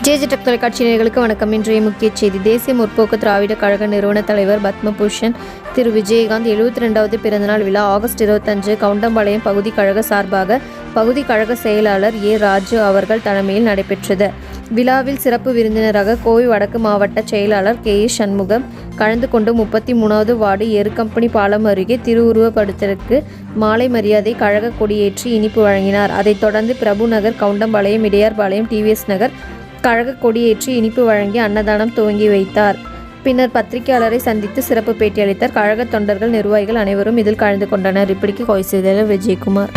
JJ tech தொலைக்காட்சி நேயர்களுக்கு வணக்கம். இன்றைய முக்கிய செய்தி. தேசிய முற்போக்கு திராவிட கழக நிறுவன தலைவர் பத்மபூஷன் திரு விஜயகாந்த் 72வது பிறந்தநாள் விழா ஆகஸ்ட் 25 கவுண்டம்பாளையம் பகுதி கழக சார்பாக பகுதி கழக செயலாளர் ஏ ராஜு அவர்கள் தலைமையில் நடைபெற்றது. விழாவில் சிறப்பு விருந்தினராக கோவை வடக்கு மாவட்ட செயலாளர் கே எஸ் சண்முகம் கலந்து கொண்டு 33வது வார்டு எருக்கம்பனி பாலம் அருகே திருவுருவப்படத்திற்கு மாலை மரியாதை கழக கொடியேற்றி இனிப்பு வழங்கினார். அதைத் தொடர்ந்து பிரபு நகர், கவுண்டம்பாளையம், இடையார்பாளையம், டிவிஎஸ் நகர் கழக கொடியேற்றி இனிப்பு வழங்கி அன்னதானம் துவங்கி வைத்தார். பின்னர் பத்திரிகையாளரை சந்தித்து சிறப்பு பேட்டி அளித்தார். கழக தொண்டர்கள், நிர்வாகிகள் அனைவரும் இதில் கலந்து கொண்டனர். இப்படிக்கு கோவை செய்தியாளர் விஜயகுமார்.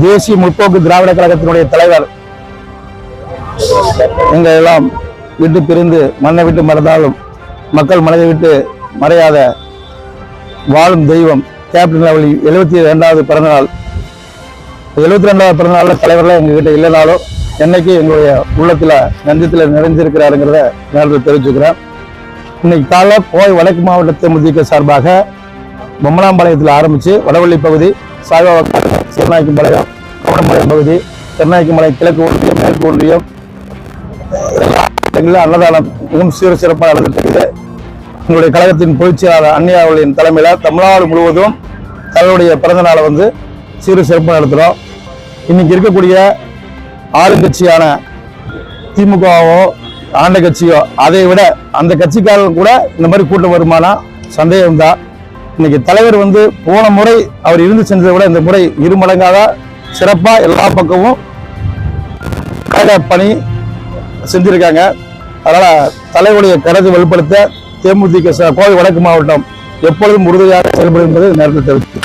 தேசிய முற்போக்கு திராவிட கழகத்தினுடைய தலைவர் எங்கள் எல்லாம் விட்டு பிரிந்து மண்ணை விட்டு மறந்தாலும் மக்கள் மனதை விட்டு மறையாத வாழும் தெய்வம் கேப்டன் லெவலி 72வது பிறந்தநாள். 72வது பிறந்தநாள் தலைவர்கள் எங்ககிட்ட இல்லைனாலும் என்னைக்கு எங்களுடைய உள்ளத்துல நன்றத்தில் நிறைஞ்சிருக்கிறாருங்கிறத நேரத்தில் தெரிவிச்சுக்கிறேன். இன்னைக்கு காலைல கோவை வடக்கு மாவட்ட தேமுதிக சார்பாக பொம்மனாம்பாளையத்தில் ஆரம்பித்து வடவள்ளி பகுதி, சாய்பாபா, திருநாய்க்கும்பாளையம், கவுண்டம்பாளையம் பகுதி, திருநாய்க்கும்பாளையம் கிழக்கு ஒன்றியம், மேற்கு ஒன்றியம் அன்னதானம் மிகவும் சீர சிறப்பாக நடந்துட்டு எங்களுடைய கழகத்தின் பொதுச்செயலாளர் அன்னியாவளியின் தலைமையில் தமிழ்நாடு முழுவதும் தலைவருடைய பிறந்த நாளை சீர சிறப்பாக நடத்துகிறோம். இன்னைக்கு இருக்கக்கூடிய ஆளுங்கட்சியான திமுகவோ ஆண்ட கட்சியோ அதை விட அந்த கட்சிக்காரர்கள் கூட இந்த மாதிரி கூட்டம் வருமானா சந்தேகம்தான். இன்னைக்கு தலைவர் போன முறை அவர் இருந்து சென்றதை விட இந்த முறை 2 மடங்காக சிறப்பா எல்லா பக்கமும் கழக பணி செஞ்சிருக்காங்க. அதனால தலைவருடைய கருத்தை வலுப்படுத்த தேமுதிக கோவை வடக்கு மாவட்டம் எப்பொழுதும் உறுதியாக செயல்படும் என்பது நேரத்தில் தெரிவித்து